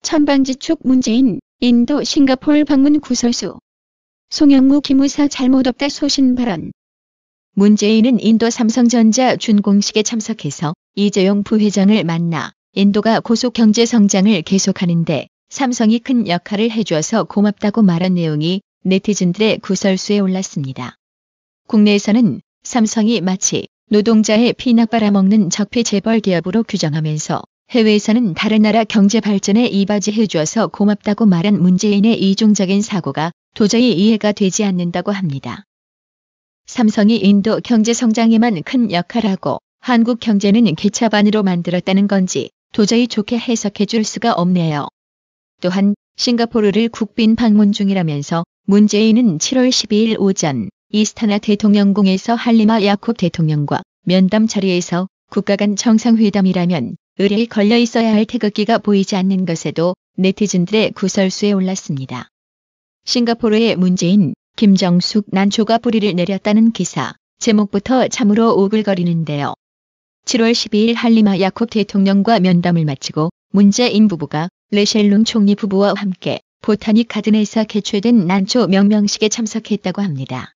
천방지축 문재인, 인도 싱가포르 방문 구설수. 송영무 기무사 잘못 없다 소신 발언. 문재인은 인도 삼성전자 준공식에 참석해서 이재용 부회장을 만나 인도가 고속 경제 성장을 계속하는데 삼성이 큰 역할을 해주어서 고맙다고 말한 내용이 네티즌들의 구설수에 올랐습니다. 국내에서는 삼성이 마치 노동자의 피나 빨아먹는 적폐 재벌 기업으로 규정하면서 해외에서는 다른 나라 경제 발전에 이바지해 주어서 고맙다고 말한 문재인의 이중적인 사고가 도저히 이해가 되지 않는다고 합니다. 삼성이 인도 경제 성장에만 큰 역할하고 한국 경제는 개차반으로 만들었다는 건지 도저히 좋게 해석해 줄 수가 없네요. 또한 싱가포르를 국빈 방문 중이라면서 문재인은 7월 12일 오전 이스타나 대통령궁에서 할리마 야콥 대통령과 면담 자리에서 국가 간 정상회담이라면 의뢰에 걸려 있어야 할 태극기가 보이지 않는 것에도 네티즌들의 구설수에 올랐습니다. 싱가포르의 문재인, 김정숙 난초가 뿌리를 내렸다는 기사, 제목부터 참으로 오글거리는데요. 7월 12일 할리마 야콥 대통령과 면담을 마치고 문재인 부부가 레셸룽 총리 부부와 함께 보타닉 가든에서 개최된 난초 명명식에 참석했다고 합니다.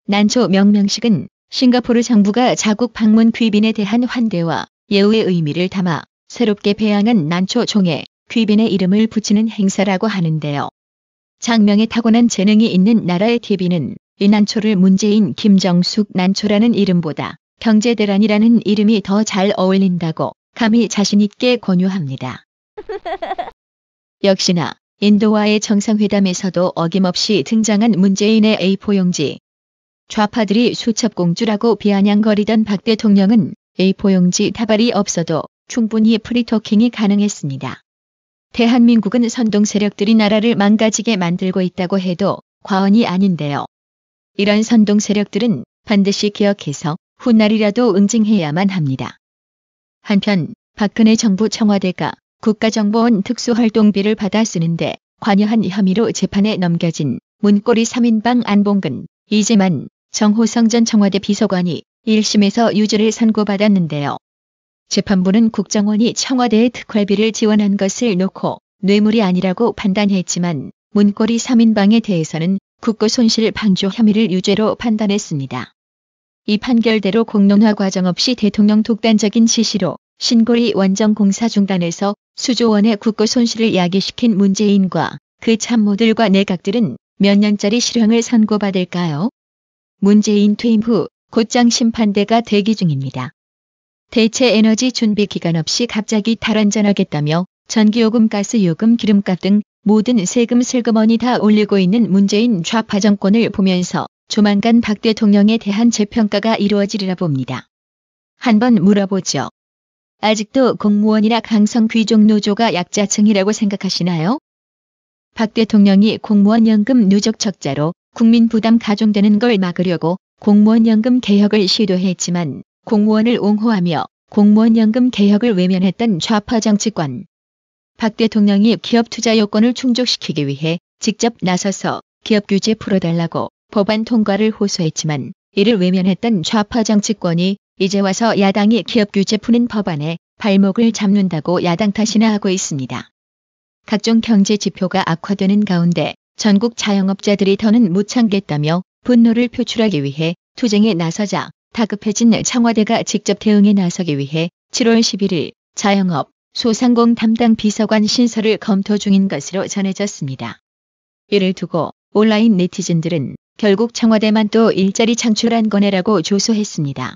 난초 명명식은 싱가포르 정부가 자국 방문 귀빈에 대한 환대와 예우의 의미를 담아 새롭게 배양한 난초 종에 귀빈의 이름을 붙이는 행사라고 하는데요. 장명에 타고난 재능이 있는 나라의 TV는 이 난초를 문재인 김정숙 난초라는 이름보다 경제대란이라는 이름이 더 잘 어울린다고 감히 자신있게 권유합니다. 역시나 인도와의 정상회담에서도 어김없이 등장한 문재인의 A4 용지. 좌파들이 수첩공주라고 비아냥거리던 박 대통령은 A4 용지 다발이 없어도 충분히 프리토킹이 가능했습니다. 대한민국은 선동 세력들이 나라를 망가지게 만들고 있다고 해도 과언이 아닌데요. 이런 선동 세력들은 반드시 기억해서 훗날이라도 응징해야만 합니다. 한편 박근혜 정부 청와대가 국가정보원 특수활동비를 받아 쓰는데 관여한 혐의로 재판에 넘겨진 문고리 3인방 안봉근, 이재만, 정호성 전 청와대 비서관이 1심에서 유죄를 선고받았는데요. 재판부는 국정원이 청와대의 특활비를 지원한 것을 놓고 뇌물이 아니라고 판단했지만 문고리 3인방에 대해서는 국고손실 방조 혐의를 유죄로 판단했습니다. 이 판결대로 공론화 과정 없이 대통령 독단적인 지시로 신고리 원전공사 중단해서 수조 원의 국고손실을 야기시킨 문재인과 그 참모들과 내각들은 몇 년짜리 실형을 선고받을까요? 문재인 퇴임 후 곧장 심판대가 대기 중입니다. 대체 에너지 준비 기간 없이 갑자기 탈원전하겠다며 전기요금, 가스요금, 기름값 등 모든 세금 슬그머니 다 올리고 있는 문재인 좌파 정권을 보면서 조만간 박 대통령에 대한 재평가가 이루어지리라 봅니다. 한번 물어보죠. 아직도 공무원이나 강성 귀족 노조가 약자층이라고 생각하시나요? 박 대통령이 공무원 연금 누적 적자로 국민 부담 가중되는 걸 막으려고 공무원 연금 개혁을 시도했지만 공무원을 옹호하며 공무원 연금 개혁을 외면했던 좌파 정치권. 박 대통령이 기업 투자 요건을 충족시키기 위해 직접 나서서 기업 규제 풀어달라고 법안 통과를 호소했지만 이를 외면했던 좌파 정치권이 이제 와서 야당이 기업 규제 푸는 법안에 발목을 잡는다고 야당 탓이나 하고 있습니다. 각종 경제 지표가 악화되는 가운데 전국 자영업자들이 더는 못 참겠다며 분노를 표출하기 위해 투쟁에 나서자 다급해진 청와대가 직접 대응에 나서기 위해 7월 11일 자영업, 소상공 담당 비서관 신설을 검토 중인 것으로 전해졌습니다. 이를 두고 온라인 네티즌들은 결국 청와대만 또 일자리 창출한 거네라고 조소했습니다.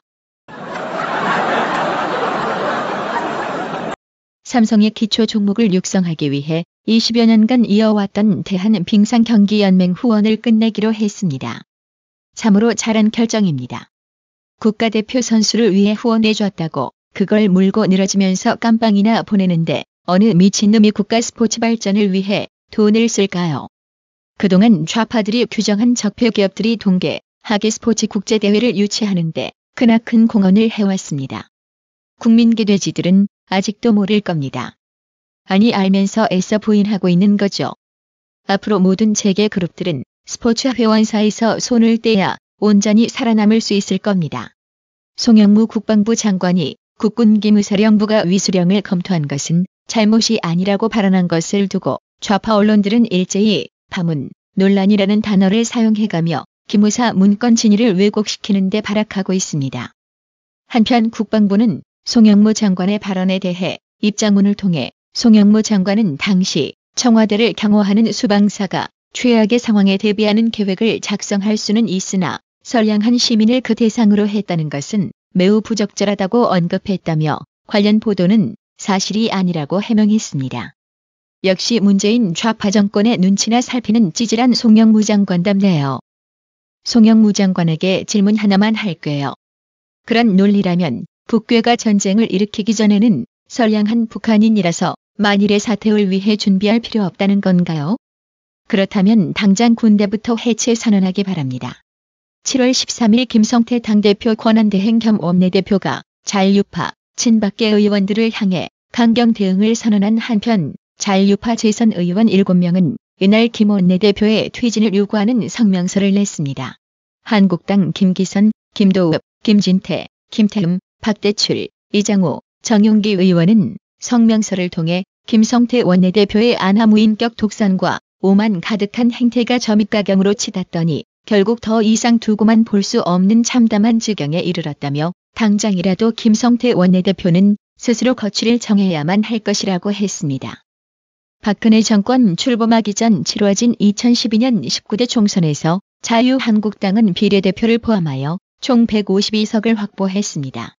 삼성의 기초 종목을 육성하기 위해 20여 년간 이어왔던 대한빙상경기연맹 후원을 끝내기로 했습니다. 참으로 잘한 결정입니다. 국가대표 선수를 위해 후원해줬다고 그걸 물고 늘어지면서 깜빵이나 보내는데 어느 미친놈이 국가 스포츠 발전을 위해 돈을 쓸까요? 그동안 좌파들이 규정한 적폐 기업들이 동계, 하계 스포츠 국제대회를 유치하는데 크나큰 공헌을 해왔습니다. 국민계 돼지들은 아직도 모를 겁니다. 아니 알면서 애써 부인하고 있는 거죠. 앞으로 모든 재계 그룹들은 스포츠 회원사에서 손을 떼야 온전히 살아남을 수 있을 겁니다. 송영무 국방부 장관이 국군기무사령부가 위수령을 검토한 것은 잘못이 아니라고 발언한 것을 두고 좌파 언론들은 일제히 파문, 논란이라는 단어를 사용해가며 기무사 문건 진위를 왜곡시키는 데 발악하고 있습니다. 한편 국방부는 송영무 장관의 발언에 대해 입장문을 통해 송영무 장관은 당시 청와대를 경호하는 수방사가 최악의 상황에 대비하는 계획을 작성할 수는 있으나 선량한 시민을 그 대상으로 했다는 것은 매우 부적절하다고 언급했다며 관련 보도는 사실이 아니라고 해명했습니다. 역시 문재인 좌파 정권의 눈치나 살피는 찌질한 송영무 장관답네요. 송영무 장관에게 질문 하나만 할게요. 그런 논리라면 북괴가 전쟁을 일으키기 전에는 선량한 북한인이라서 만일의 사태를 위해 준비할 필요 없다는 건가요? 그렇다면 당장 군대부터 해체 선언하기 바랍니다. 7월 13일 김성태 당대표 권한대행 겸 원내대표가 자유파, 친박계 의원들을 향해 강경 대응을 선언한 한편 자유파 재선 의원 7명은 이날 김 원내대표의 퇴진을 요구하는 성명서를 냈습니다. 한국당 김기선, 김도읍, 김진태, 김태흠, 박대출, 이장호, 정용기 의원은 성명서를 통해 김성태 원내대표의 안하무인격 독선과 오만 가득한 행태가 점입가경으로 치닫더니 결국 더 이상 두고만 볼 수 없는 참담한 지경에 이르렀다며 당장이라도 김성태 원내대표는 스스로 거취를 정해야만 할 것이라고 했습니다. 박근혜 정권 출범하기 전 치러진 2012년 19대 총선에서 자유한국당은 비례대표를 포함하여 총 152석을 확보했습니다.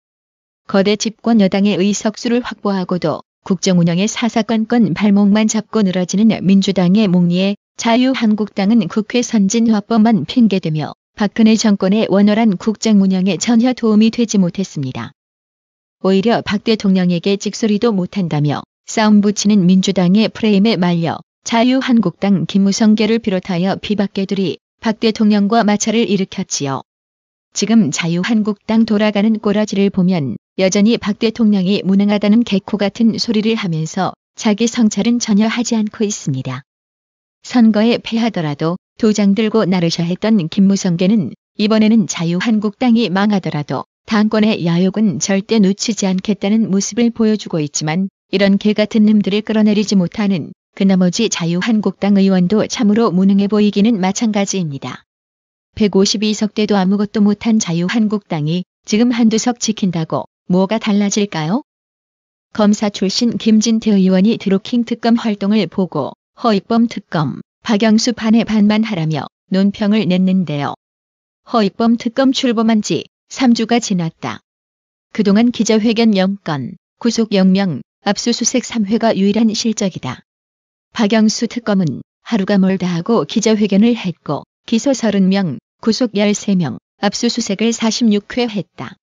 거대 집권 여당의 의석수를 확보하고도 국정운영의 사사건건 발목만 잡고 늘어지는 민주당의 목리에 자유한국당은 국회 선진화법만 핑계대며 박근혜 정권의 원활한 국정운영에 전혀 도움이 되지 못했습니다. 오히려 박 대통령에게 찍소리도 못한다며 싸움 붙이는 민주당의 프레임에 말려 자유한국당 김무성계를 비롯하여 비박계들이 박 대통령과 마찰을 일으켰지요. 지금 자유한국당 돌아가는 꼬라지를 보면 여전히 박 대통령이 무능하다는 개코 같은 소리를 하면서 자기 성찰은 전혀 하지 않고 있습니다. 선거에 패하더라도 도장 들고 나르셔 했던 김무성계는 이번에는 자유한국당이 망하더라도 당권의 야욕은 절대 놓치지 않겠다는 모습을 보여주고 있지만 이런 개 같은 놈들을 끌어내리지 못하는 그 나머지 자유한국당 의원도 참으로 무능해 보이기는 마찬가지입니다. 152석대도 아무것도 못한 자유한국당이 지금 한두 석 지킨다고 뭐가 달라질까요? 검사 출신 김진태 의원이 드루킹 특검 활동을 보고 허익범 특검, 박영수 판에 반만하라며 논평을 냈는데요. 허익범 특검 출범한 지 3주가 지났다. 그동안 기자회견 0건, 구속 0명, 압수수색 3회가 유일한 실적이다. 박영수 특검은 하루가 멀다 하고 기자회견을 했고 기소 30명, 구속 13명, 압수수색을 46회 했다.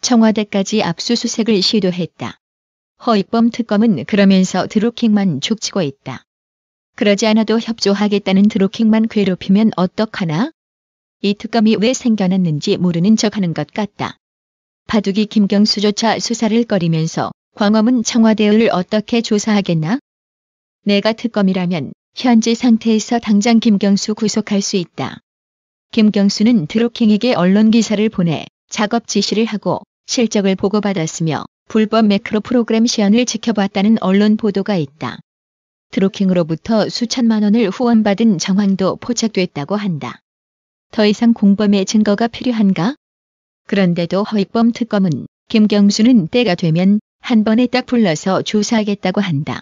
청와대까지 압수수색을 시도했다. 허익범 특검은 그러면서 드루킹만 족치고 있다. 그러지 않아도 협조하겠다는 드루킹만 괴롭히면 어떡하나? 이 특검이 왜 생겨났는지 모르는 척하는 것 같다. 바둑이 김경수조차 수사를 꺼리면서 광화문 청와대를 어떻게 조사하겠나? 내가 특검이라면 현재 상태에서 당장 김경수 구속할 수 있다. 김경수는 드루킹에게 언론 기사를 보내 작업 지시를 하고 실적을 보고받았으며 불법 매크로 프로그램 시연을 지켜봤다는 언론 보도가 있다. 드루킹으로부터 수천만 원을 후원받은 정황도 포착됐다고 한다. 더 이상 공범의 증거가 필요한가? 그런데도 허익범 특검은 김경수는 때가 되면 한 번에 딱 불러서 조사하겠다고 한다.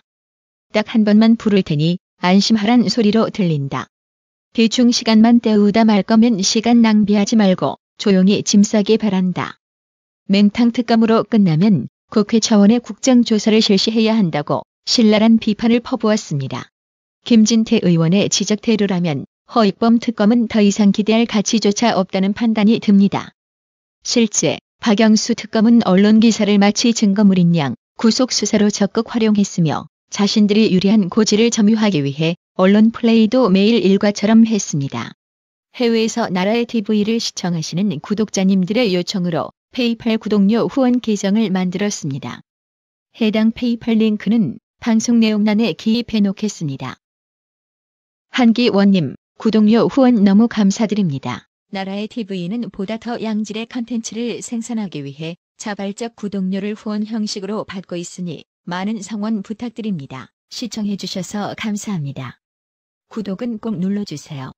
딱 한 번만 부를 테니 안심하란 소리로 들린다. 대충 시간만 때우다 말 거면 시간 낭비하지 말고 조용히 짐 싸기 바란다. 맹탕 특검으로 끝나면 국회 차원의 국정조사를 실시해야 한다고 신랄한 비판을 퍼부었습니다. 김진태 의원의 지적대로라면 허익범 특검은 더 이상 기대할 가치조차 없다는 판단이 듭니다. 실제 박영수 특검은 언론 기사를 마치 증거물인 양 구속 수사로 적극 활용했으며 자신들이 유리한 고지를 점유하기 위해 언론 플레이도 매일 일과처럼 했습니다. 해외에서 나라의 TV를 시청하시는 구독자님들의 요청으로 페이팔 구독료 후원 계정을 만들었습니다. 해당 페이팔 링크는 방송 내용란에 기입해 놓겠습니다. 한기원님, 구독료 후원 너무 감사드립니다. 나라의 TV는 보다 더 양질의 컨텐츠를 생산하기 위해 자발적 구독료를 후원 형식으로 받고 있으니 많은 성원 부탁드립니다. 시청해주셔서 감사합니다. 구독은 꼭 눌러주세요.